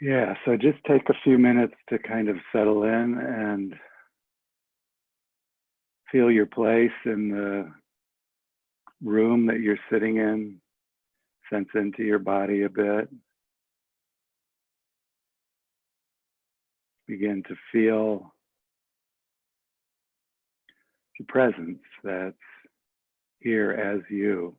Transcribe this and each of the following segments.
Yeah, so just take a few minutes to kind of settle in and feel your place in the room that you're sitting in. Sense into your body a bit. Begin to feel the presence that's here as you.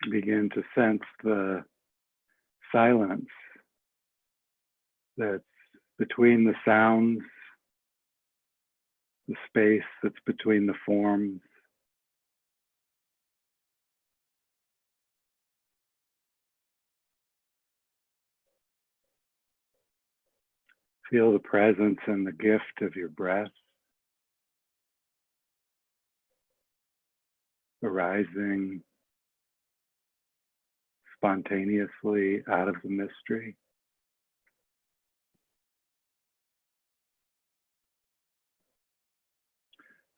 Begin to sense the silence that's between the sounds, the space that's between the forms. Feel the presence and the gift of your breath arising spontaneously out of the mystery.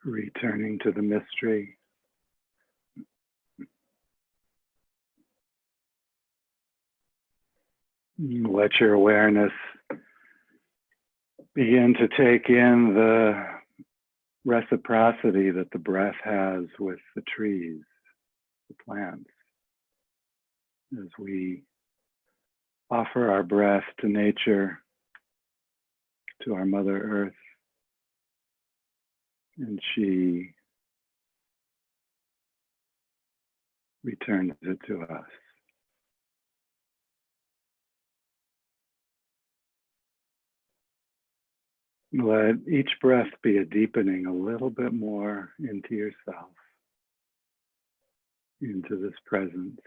Returning to the mystery. Let your awareness begin to take in the reciprocity that the breath has with the trees, the plants, as we offer our breath to nature, to our Mother Earth, and she returns it to us. Let each breath be a deepening a little bit more into yourself, into this presence.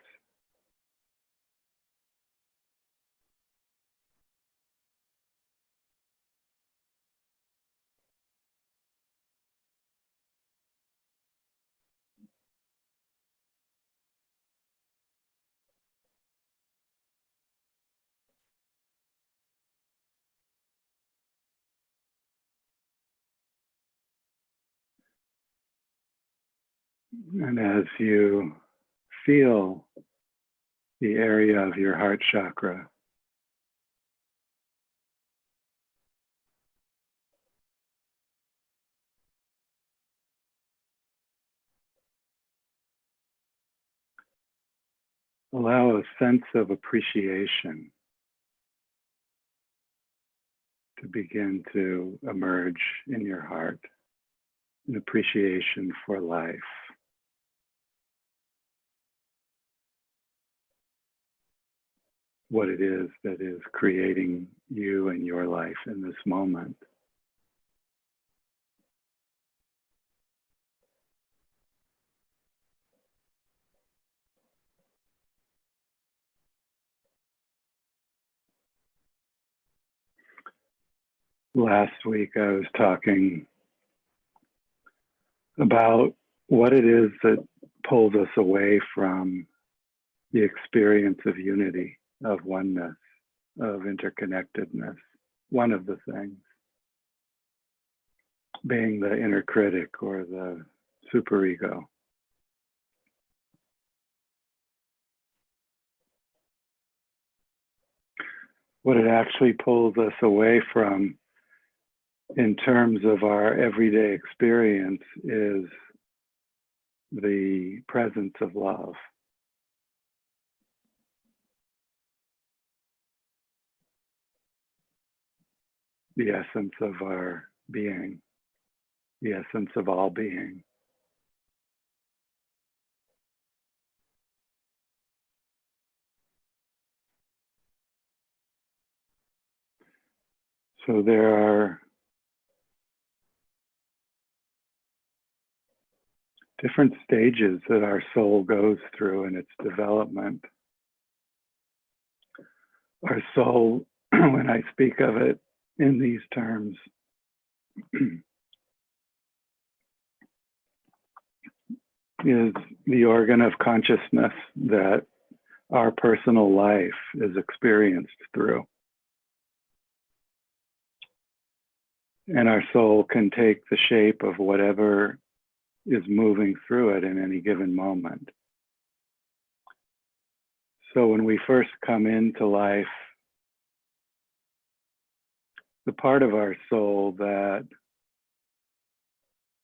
And as you feel the area of your heart chakra, allow a sense of appreciation to begin to emerge in your heart, an appreciation for life. What it is that is creating you and your life in this moment. Last week I was talking about what it is that pulls us away from the experience of unity, of oneness, of interconnectedness. One of the things being the inner critic or the superego. What it actually pulls us away from in terms of our everyday experience is the presence of love. The essence of our being, the essence of all being. So there are different stages that our soul goes through in its development. Our soul, when I speak of it in these terms, is the organ of consciousness that our personal life is experienced through. And our soul can take the shape of whatever is moving through it in any given moment. So when we first come into life, the part of our soul that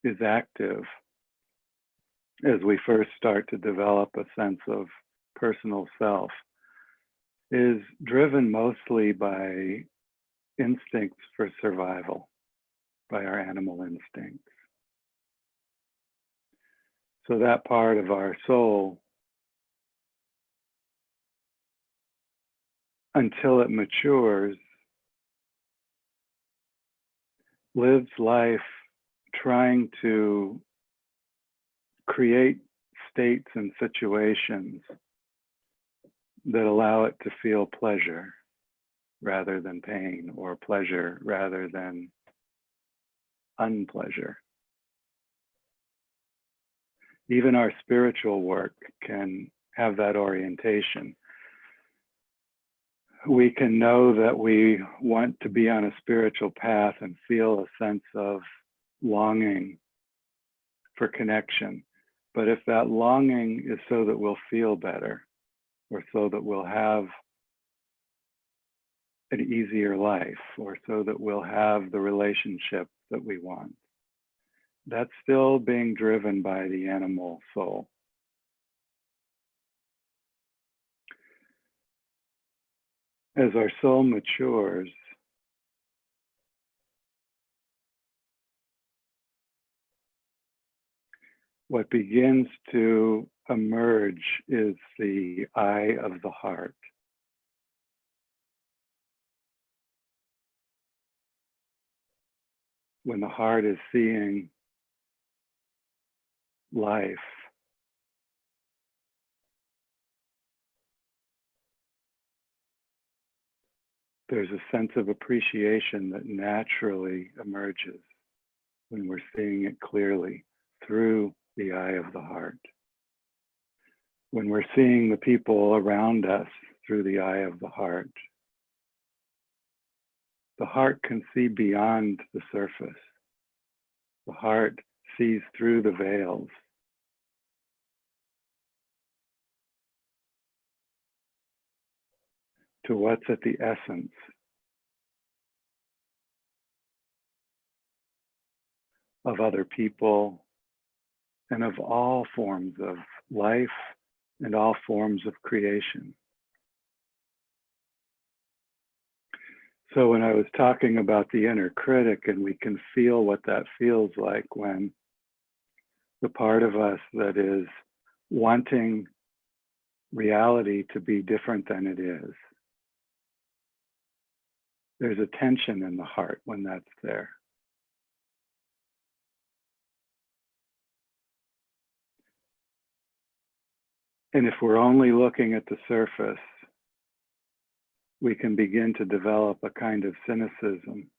is active as we first start to develop a sense of personal self is driven mostly by instincts for survival, by our animal instincts. So that part of our soul, until it matures, lives life trying to create states and situations that allow it to feel pleasure rather than pain, or pleasure rather than unpleasure. Even our spiritual work can have that orientation. We can know that we want to be on a spiritual path and feel a sense of longing for connection. But if that longing is so that we'll feel better, or so that we'll have an easier life, or so that we'll have the relationship that we want, that's still being driven by the animal soul. As our soul matures, what begins to emerge is the eye of the heart. When the heart is seeing life, there's a sense of appreciation that naturally emerges when we're seeing it clearly through the eye of the heart. When we're seeing the people around us through the eye of the heart can see beyond the surface. The heart sees through the veils. To what's at the essence of other people and of all forms of life and all forms of creation. So when I was talking about the inner critic, and we can feel what that feels like when the part of us that is wanting reality to be different than it is, there's a tension in the heart when that's there. And if we're only looking at the surface, we can begin to develop a kind of cynicism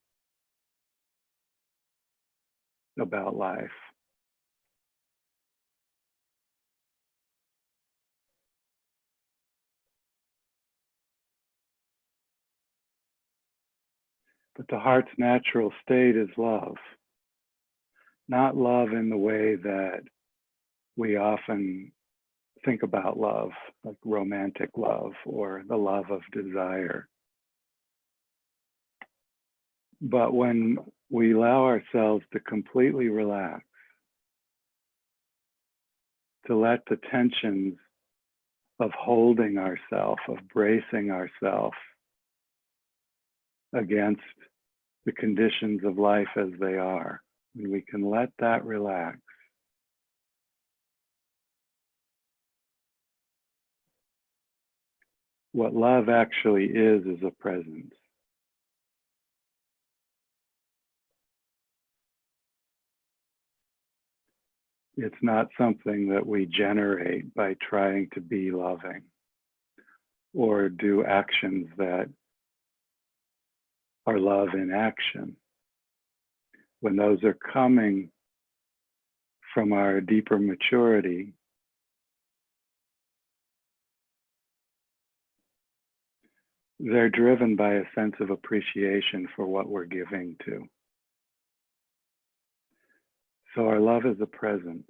about life. But the heart's natural state is love. Not love in the way that we often think about love, like romantic love or the love of desire. But when we allow ourselves to completely relax, to let the tensions of holding ourselves, of bracing ourselves against the conditions of life as they are, when we can let that relax, what love actually is a presence. It's not something that we generate by trying to be loving or do actions that are love in action. When those are coming from our deeper maturity, they're driven by a sense of appreciation for what we're giving to. So our love is a presence.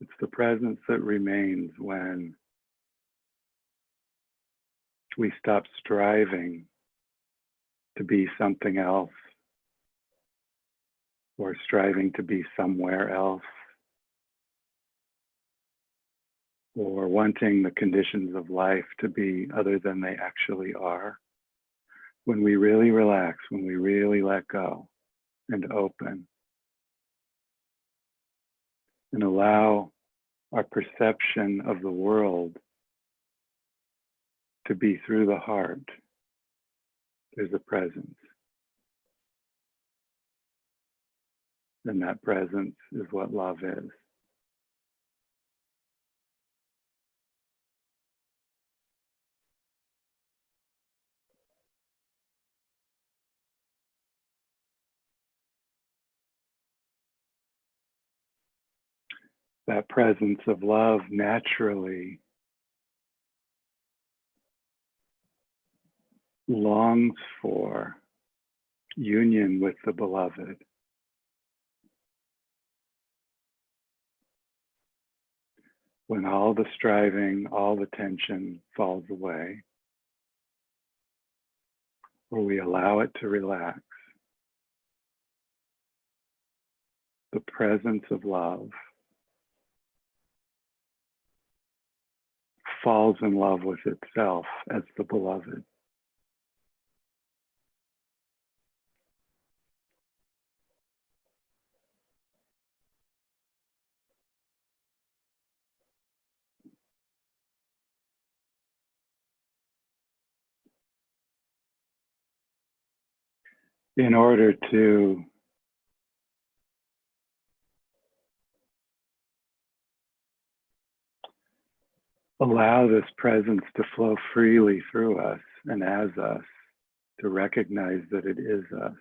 It's the presence that remains when we stop striving to be something else or striving to be somewhere else or wanting the conditions of life to be other than they actually are. When we really relax, when we really let go and open and allow our perception of the world to be through the heart, there's a presence. And that presence is what love is. That presence of love naturally longs for union with the beloved. When all the striving, all the tension falls away, or we allow it to relax, the presence of love falls in love with itself as the beloved. In order to allow this presence to flow freely through us and as us, to recognize that it is us,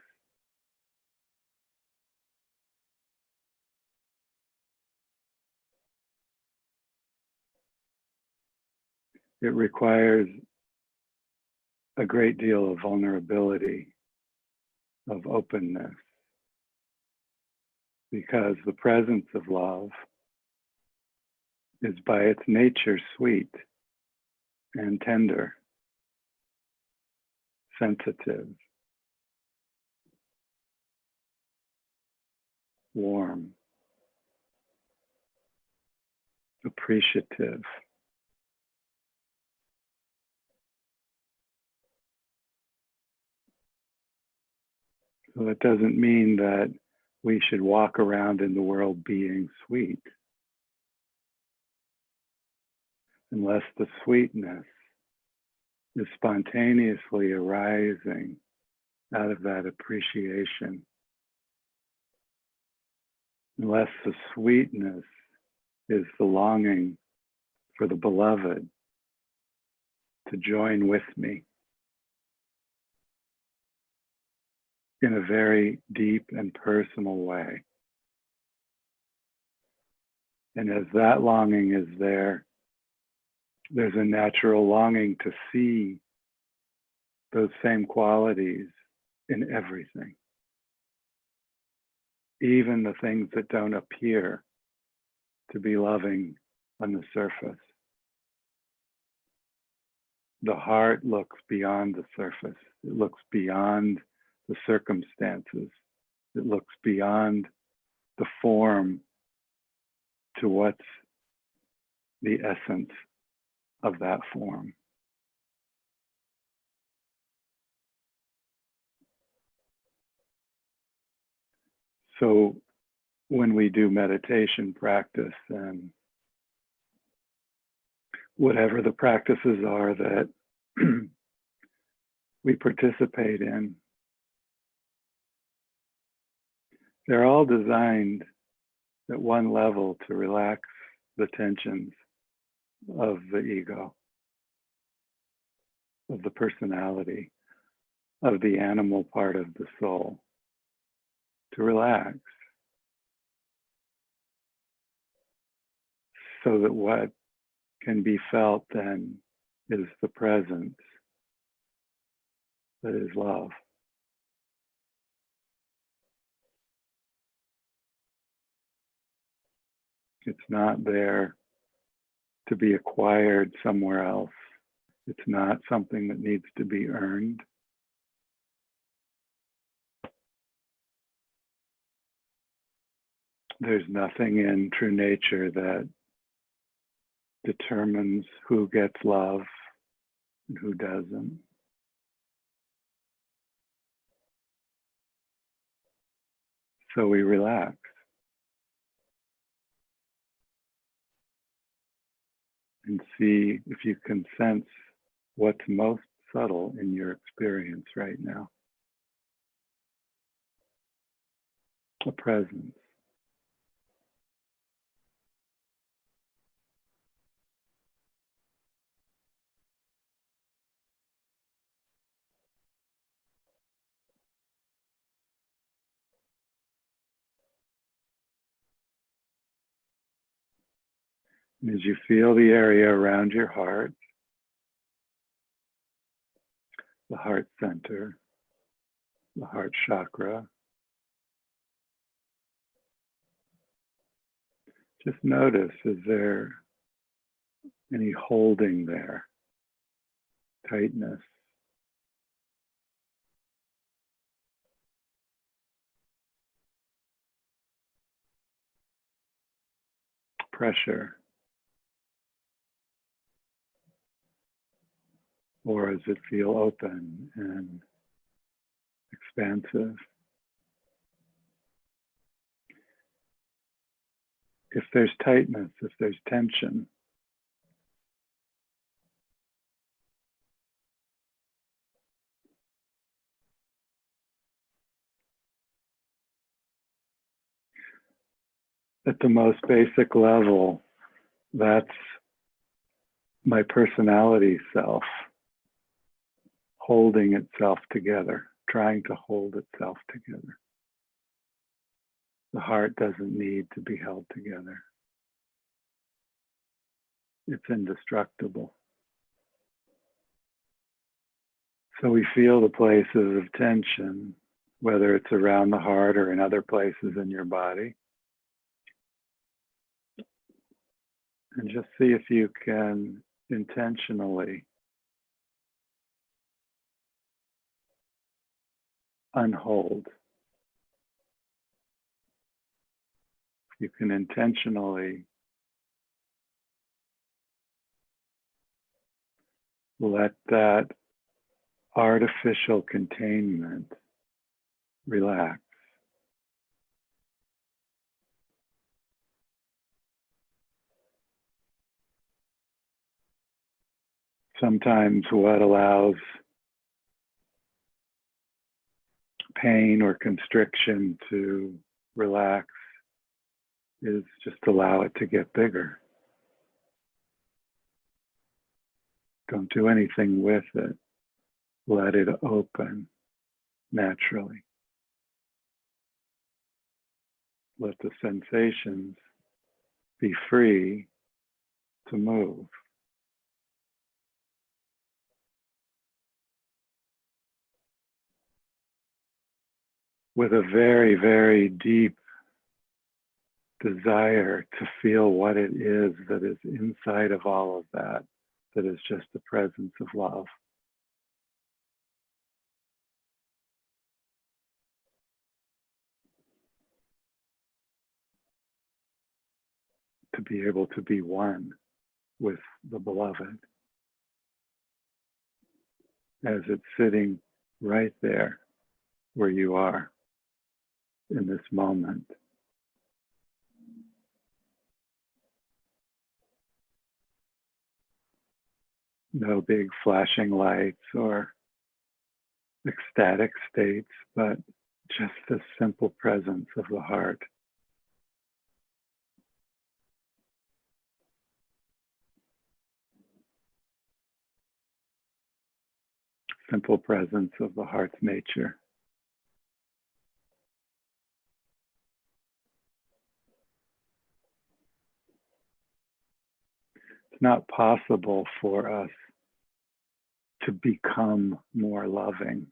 it requires a great deal of vulnerability, of openness, because the presence of love is by its nature sweet and tender, sensitive, warm, appreciative. So it doesn't mean that we should walk around in the world being sweet, unless the sweetness is spontaneously arising out of that appreciation, unless the sweetness is the longing for the beloved to join with me in a very deep and personal way. And as that longing is there, there's a natural longing to see those same qualities in everything, even the things that don't appear to be loving on the surface. The heart looks beyond the surface. It looks beyond the circumstances. It looks beyond the form to what's the essence of that form. So when we do meditation practice, and whatever the practices are that we participate in, they're all designed at one level to relax the tensions of the ego, of the personality, of the animal part of the soul, to relax, so that what can be felt then is the presence that is love. It's not there to be acquired somewhere else. It's not something that needs to be earned. There's nothing in true nature that determines who gets love and who doesn't. So we relax and see if you can sense what's most subtle in your experience right now. A presence. And as you feel the area around your heart, the heart center, the heart chakra, just notice, is there any holding there, tightness, pressure, or does it feel open and expansive? If there's tightness, if there's tension, at the most basic level, that's my personality self holding itself together, trying to hold itself together. The heart doesn't need to be held together. It's indestructible. So we feel the places of tension, whether it's around the heart or in other places in your body. And just see if you can intentionally unhold. You can intentionally let that artificial containment relax. Sometimes what allows pain or constriction to relax is just allow it to get bigger. Don't do anything with it. Let it open naturally. Let the sensations be free to move. With a very, very deep desire to feel what it is that is inside of all of that, that is just the presence of love. To be able to be one with the beloved as it's sitting right there where you are in this moment. No big flashing lights or ecstatic states, but just the simple presence of the heart. Simple presence of the heart's nature. It's not possible for us to become more loving,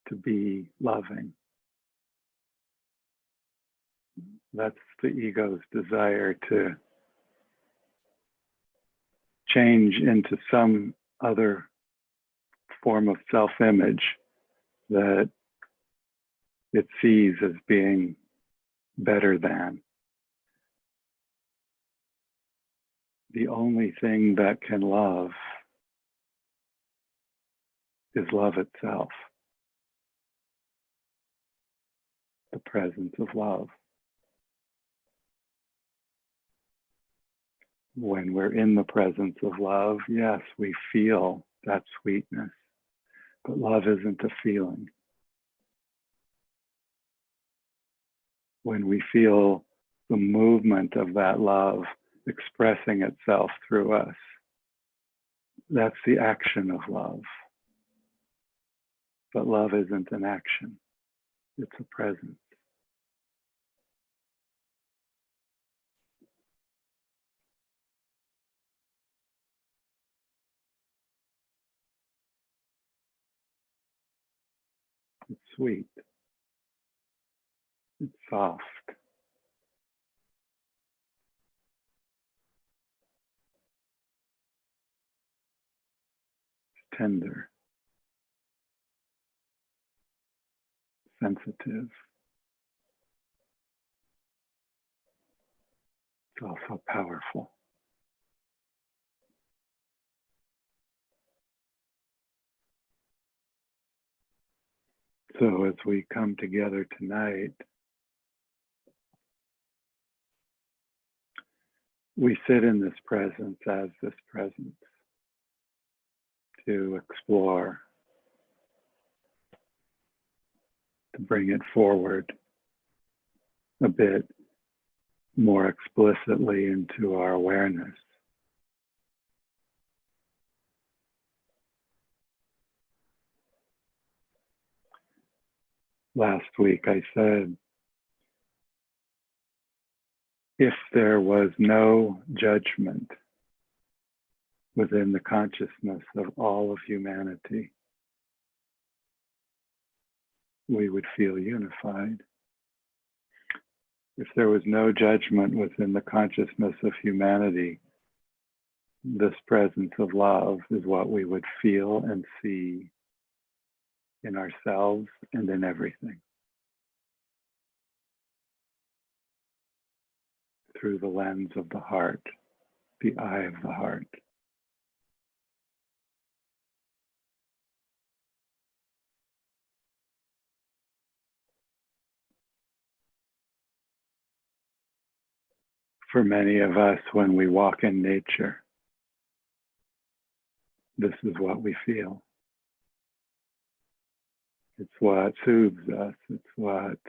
to be loving. That's the ego's desire to change into some other form of self-image that it sees as being better than. The only thing that can love is love itself, the presence of love. When we're in the presence of love, yes, we feel that sweetness, but love isn't a feeling. When we feel the movement of that love expressing itself through us, that's the action of love. But love isn't an action, it's a presence. It's sweet, it's soft, it's tender, sensitive. It's also powerful. So as we come together tonight, we sit in this presence as this presence to explore, to bring it forward a bit more explicitly into our awareness. Last week I said, if there was no judgment within the consciousness of all of humanity, we would feel unified. If there was no judgment within the consciousness of humanity, this presence of love is what we would feel and see in ourselves and in everything, through the lens of the heart, the eye of the heart. For many of us, when we walk in nature, this is what we feel. It's what soothes us. It's what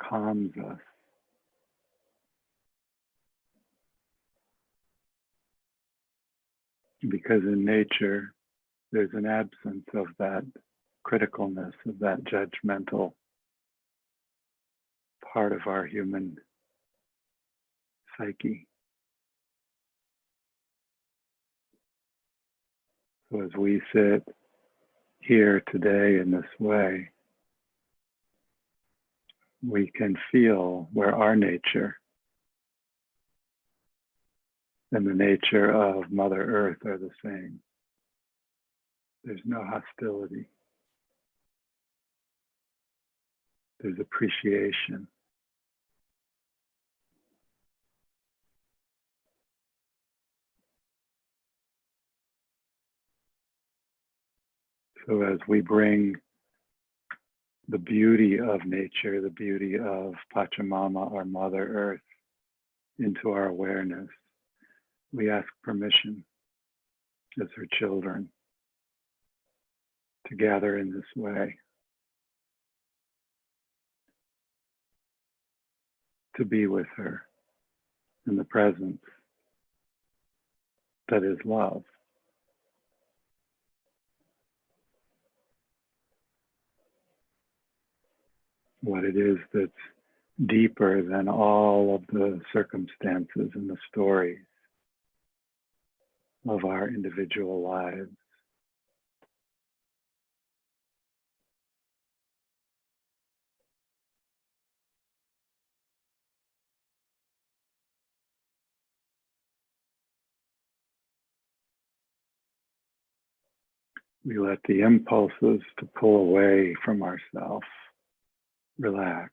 calms us. Because in nature, there's an absence of that criticalness, of that judgmental part of our human psyche. So as we sit here today in this way, we can feel where our nature and the nature of Mother Earth are the same. There's no hostility. There's appreciation. So as we bring the beauty of nature, the beauty of Pachamama, our Mother Earth, into our awareness, we ask permission as her children to gather in this way, to be with her in the presence that is love. What it is that's deeper than all of the circumstances and the stories of our individual lives. We let the impulses to pull away from ourselves relax.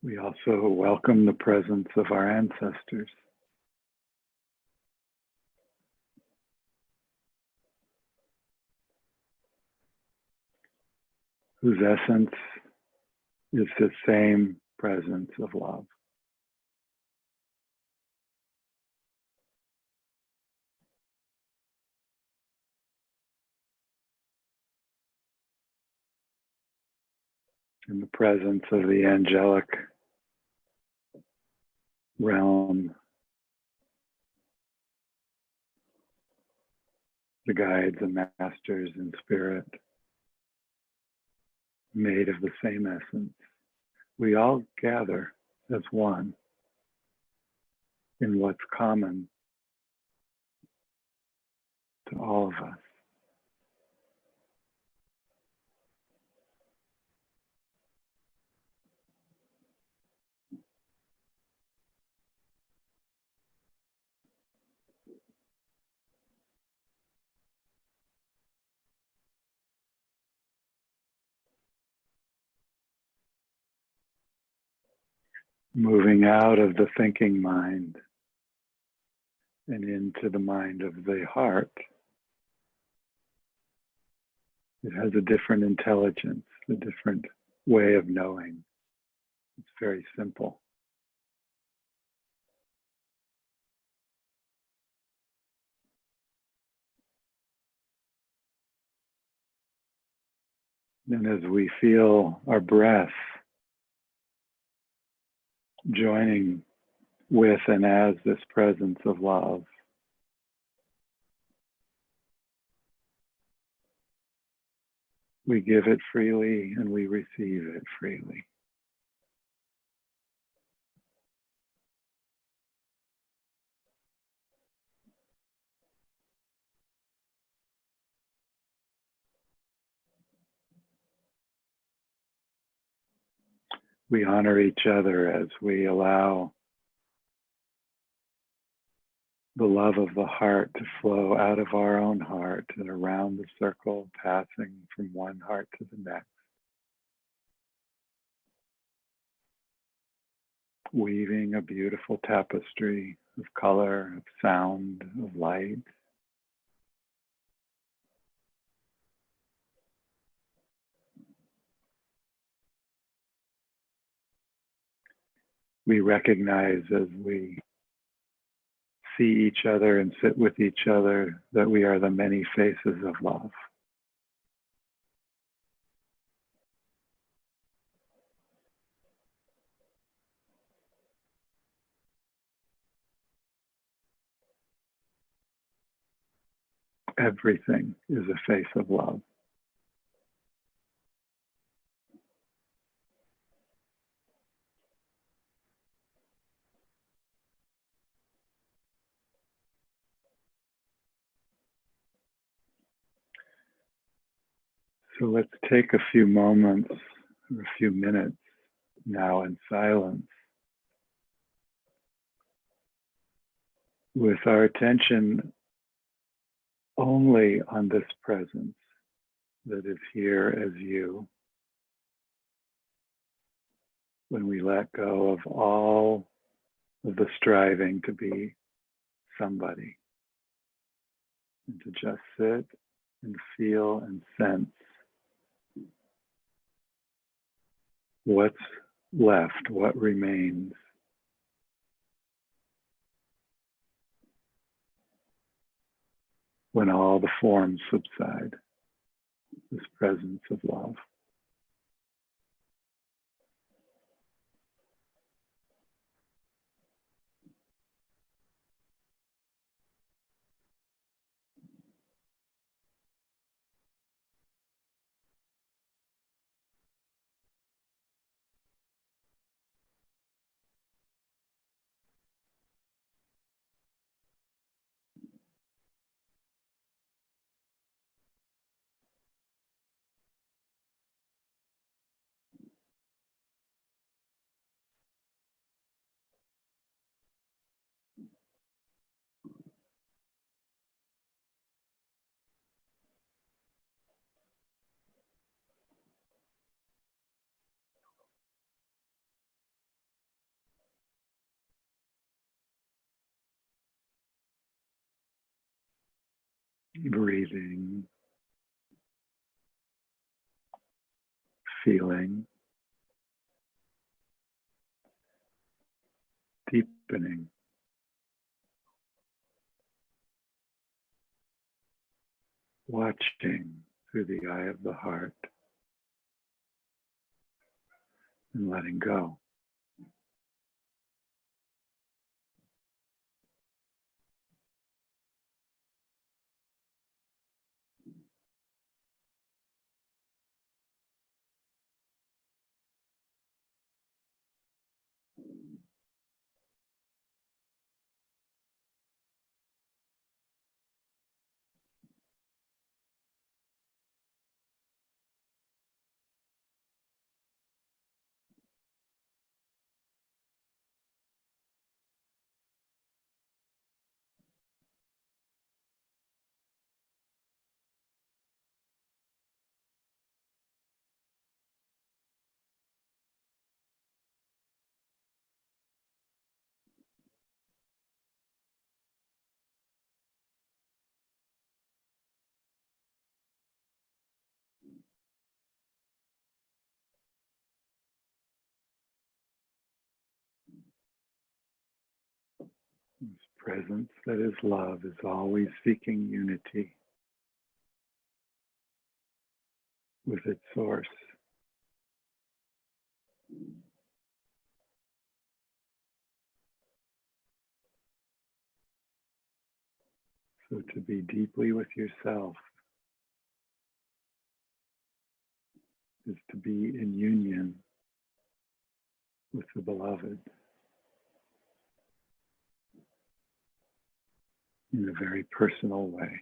We also welcome the presence of our ancestors, whose essence is the same presence of love. In the presence of the angelic realm, the guides and masters in spirit, made of the same essence. We all gather as one in what's common to all of us. Moving out of the thinking mind and into the mind of the heart. It has a different intelligence, a different way of knowing. It's very simple. And as we feel our breath joining with and as this presence of love, we give it freely and we receive it freely. We honor each other as we allow the love of the heart to flow out of our own heart and around the circle, passing from one heart to the next, weaving a beautiful tapestry of color, of sound, of light. We recognize as we see each other and sit with each other that we are the many faces of love. Everything is a face of love. So let's take a few moments or a few minutes now in silence with our attention only on this presence that is here as you. When we let go of all of the striving to be somebody and to just sit and feel and sense what's left, what remains. When all the forms subside, this presence of love. breathing, feeling, deepening, watching through the eye of the heart, and letting go. This presence that is love is always seeking unity with its source. So to be deeply with yourself is to be in union with the beloved in a very personal way.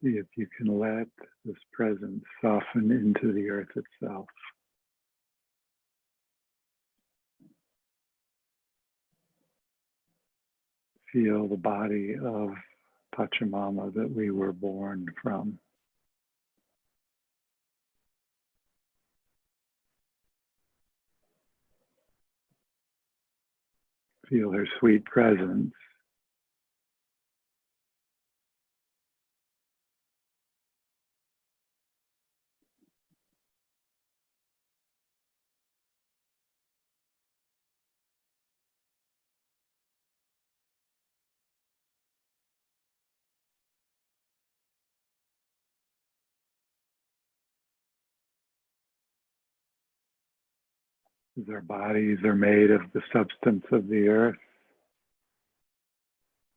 See if you can let this presence soften into the earth itself. Feel the body of Pachamama that we were born from. Feel her sweet presence. As our bodies are made of the substance of the earth,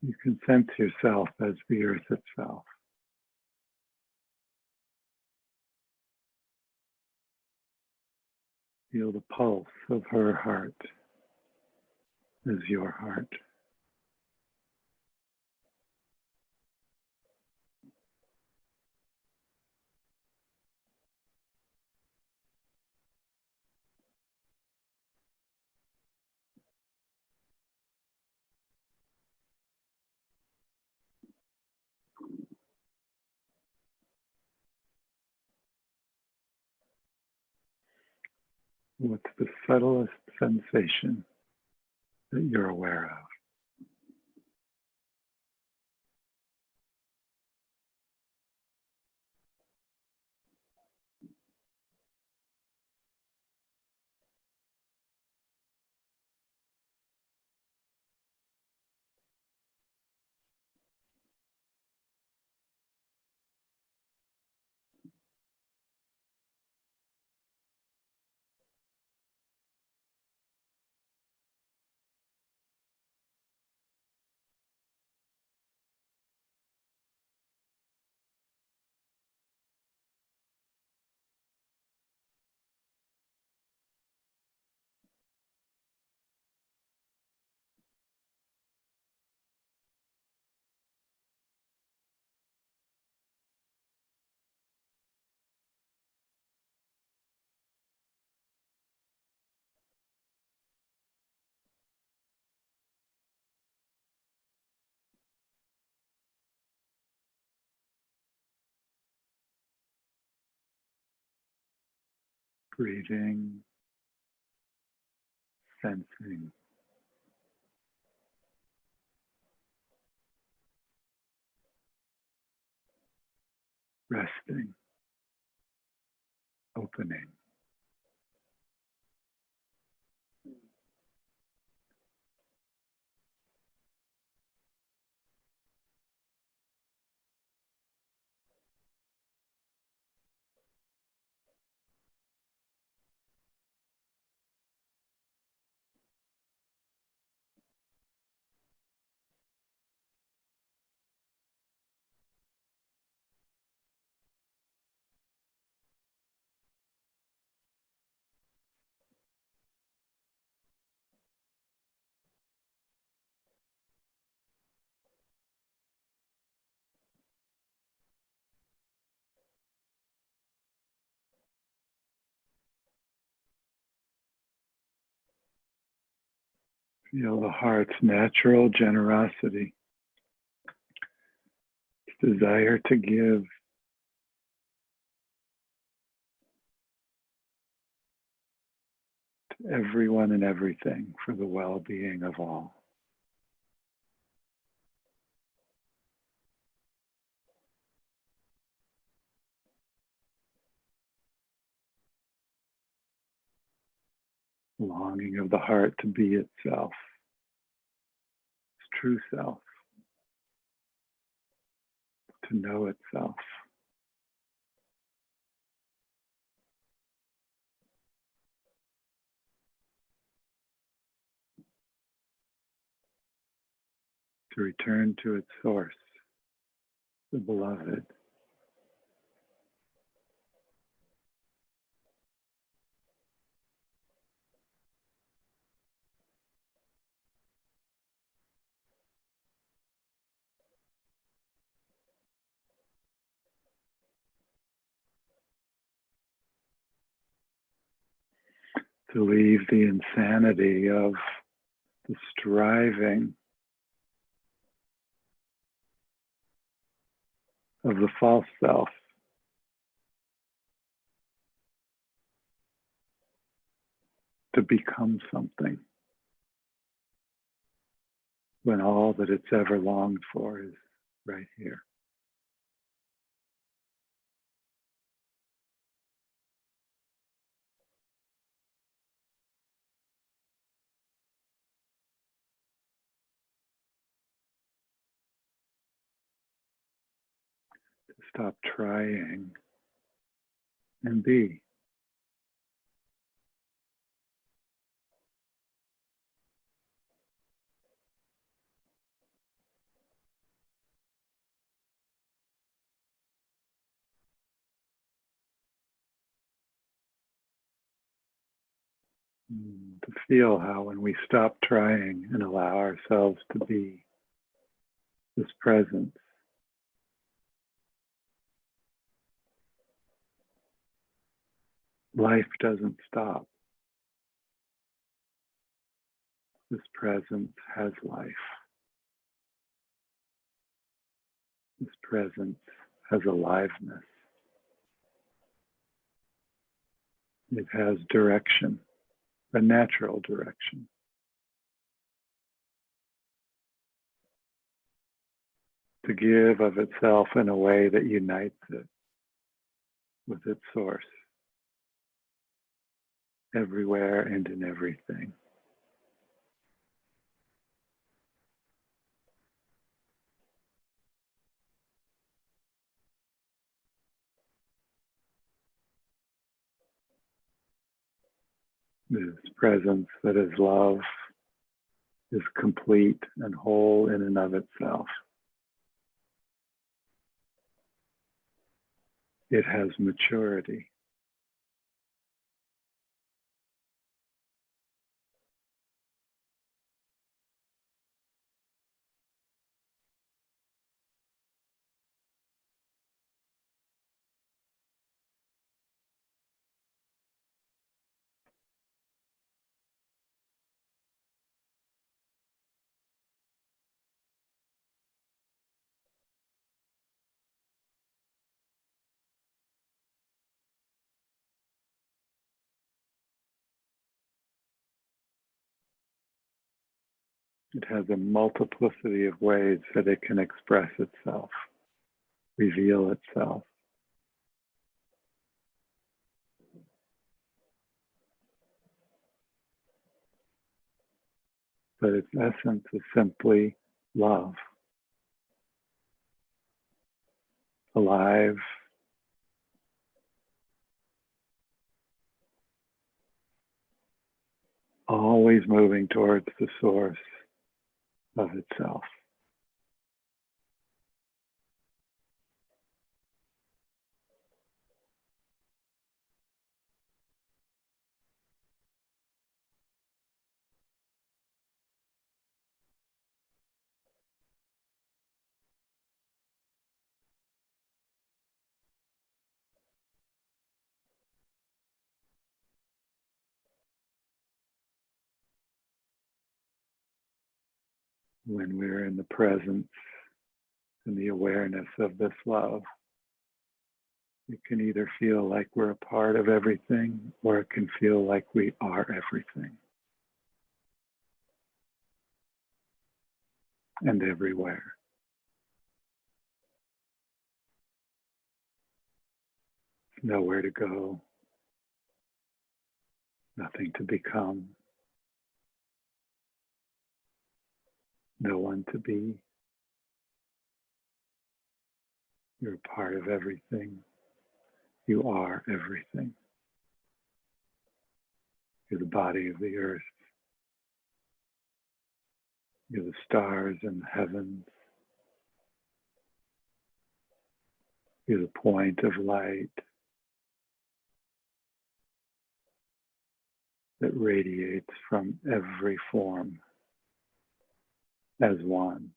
you can sense yourself as the earth itself. Feel the pulse of her heart as your heart. What's the subtlest sensation that you're aware of? Breathing, sensing, resting, opening. Feel the heart's natural generosity, its desire to give, to everyone and everything for the well-being of all. Longing of the heart to be itself, its true self, to know itself. To return to its source, the beloved. to leave the insanity of the striving of the false self to become something when all that it's ever longed for is right here. To stop trying and be. To feel how when we stop trying and allow ourselves to be this presence, life doesn't stop. This presence has life. This presence has aliveness. It has direction, a natural direction. To give of itself in a way that unites it with its source, everywhere and in everything. This presence that is love is complete and whole in and of itself. It has maturity. It has a multiplicity of ways that it can express itself, reveal itself. But its essence is simply love, alive, always moving towards the source of itself. When we're in the presence and the awareness of this love, it can either feel like we're a part of everything, or it can feel like we are everything and everywhere. Nowhere to go, nothing to become, no one to be. You're a part of everything. You are everything. You're the body of the earth. You're the stars in the heavens. You're the point of light that radiates from every form as one.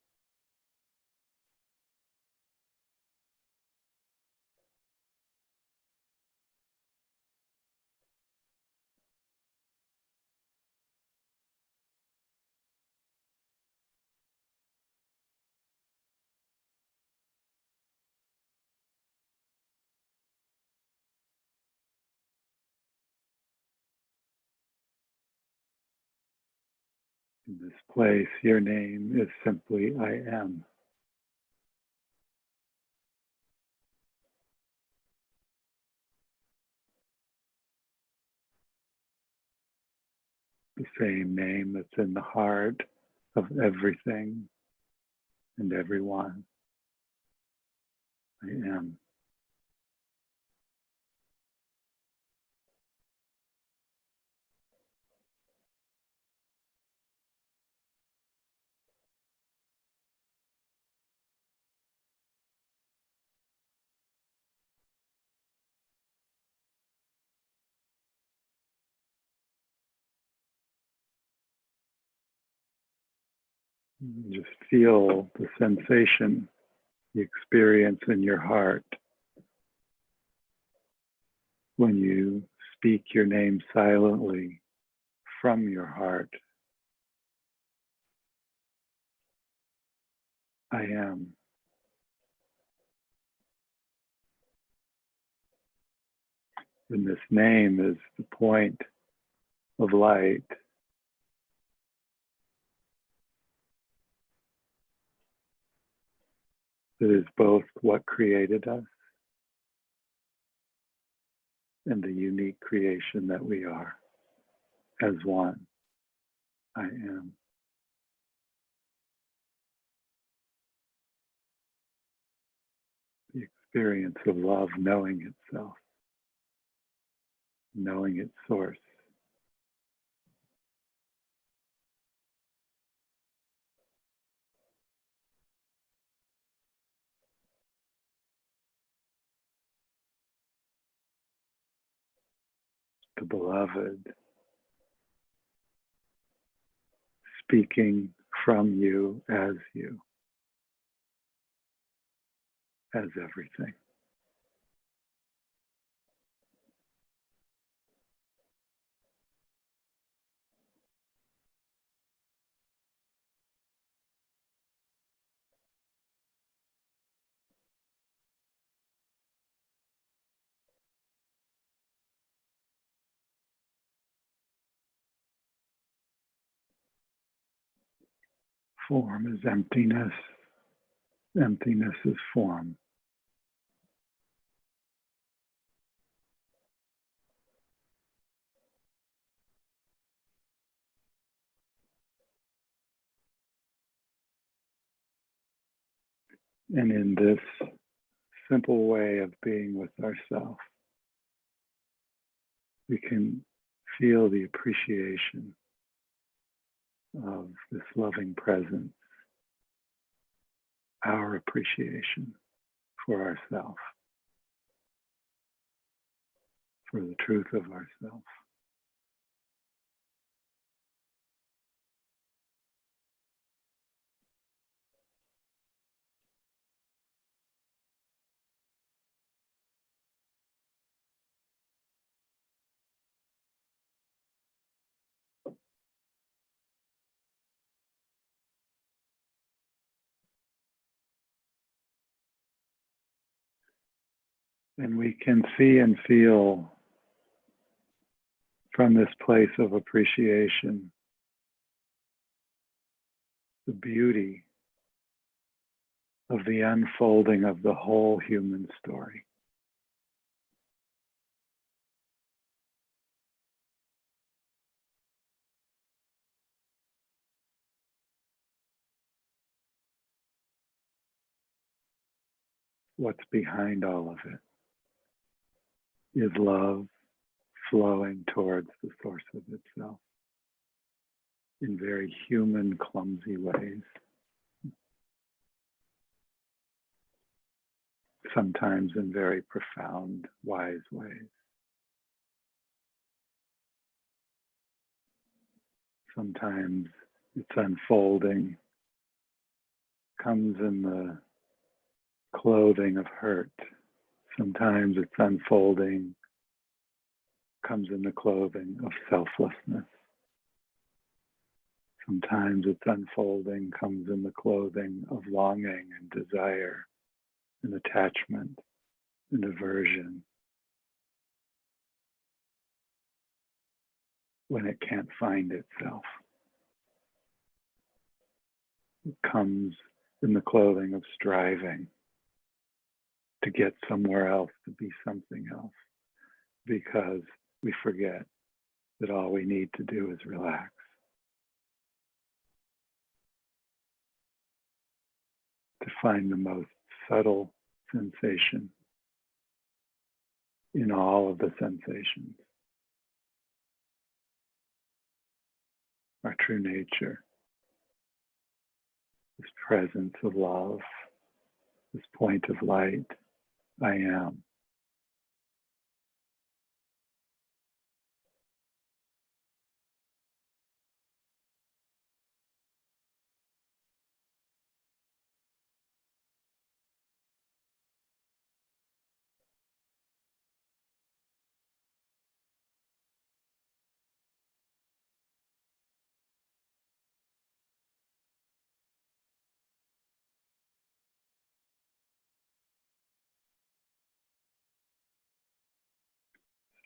In this place, your name is simply I am. The same name that's in the heart of everything and everyone. I am. Just feel the sensation, the experience in your heart when you speak your name silently from your heart. I am. And this name is the point of light. It is both what created us and the unique creation that we are as one. I am. The experience of love knowing itself, knowing its source. The beloved speaking from you, as everything. Form is emptiness. Emptiness is form. And in this simple way of being with ourselves, we can feel the appreciation of this loving presence, our appreciation for ourselves, for the truth of ourselves. And we can see and feel from this place of appreciation the beauty of the unfolding of the whole human story. What's behind all of it is love flowing towards the source of itself in very human, clumsy ways. Sometimes in very profound, wise ways. Sometimes its unfolding comes in the clothing of hurt. Sometimes its unfolding comes in the clothing of selflessness. Sometimes its unfolding comes in the clothing of longing and desire and attachment and aversion when it can't find itself. It comes in the clothing of striving to get somewhere else, to be something else, because we forget that all we need to do is relax. To find the most subtle sensation in all of the sensations. Our true nature, this presence of love, this point of light, I am.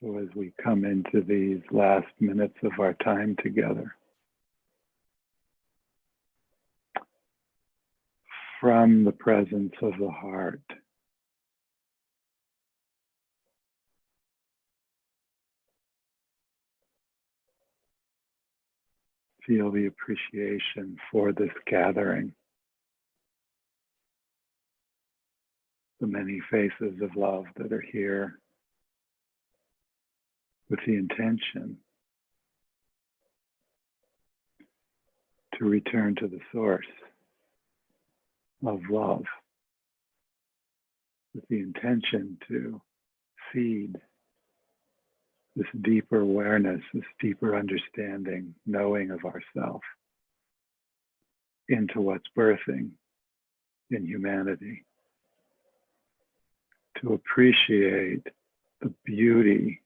So as we come into these last minutes of our time together, from the presence of the heart, feel the appreciation for this gathering, the many faces of love that are here with the intention to return to the source of love, with the intention to feed this deeper awareness, this deeper understanding, knowing of ourself into what's birthing in humanity, to appreciate the beauty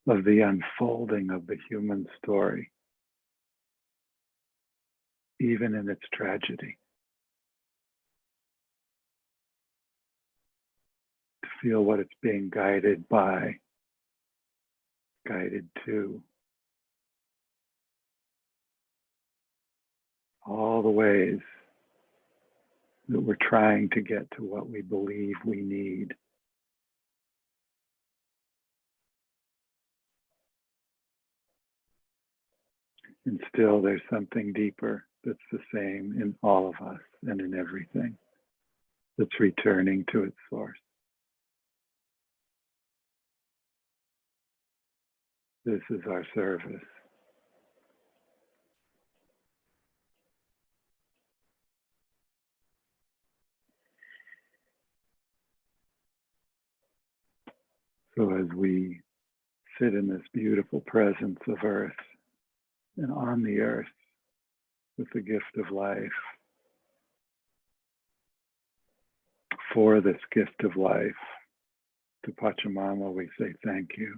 of the unfolding of the human story, even in its tragedy. To feel what it's being guided by, guided to. All the ways that we're trying to get to what we believe we need. And still there's something deeper that's the same in all of us and in everything, that's returning to its source. This is our service. So as we sit in this beautiful presence of earth and on the earth with the gift of life, for this gift of life, to Pachamama we say thank you.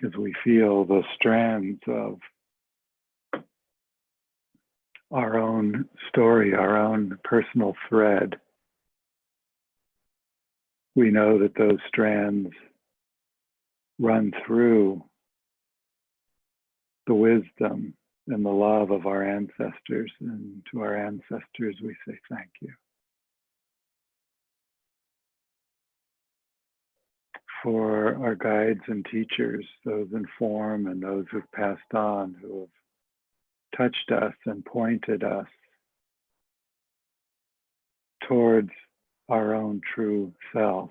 As we feel the strands of our own story, our own personal thread, we know that those strands run through the wisdom and the love of our ancestors, and to our ancestors we say thank you. For our guides and teachers, those in form and those who've passed on, who have touched us and pointed us towards our own true self.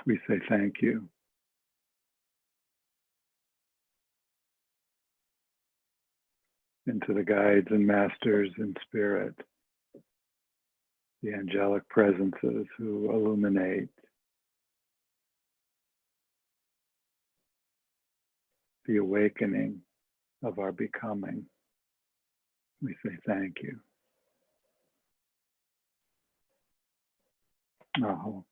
We say thank you. And to the guides and masters in spirit, the angelic presences who illuminate the awakening of our becoming, we say thank you. Aho.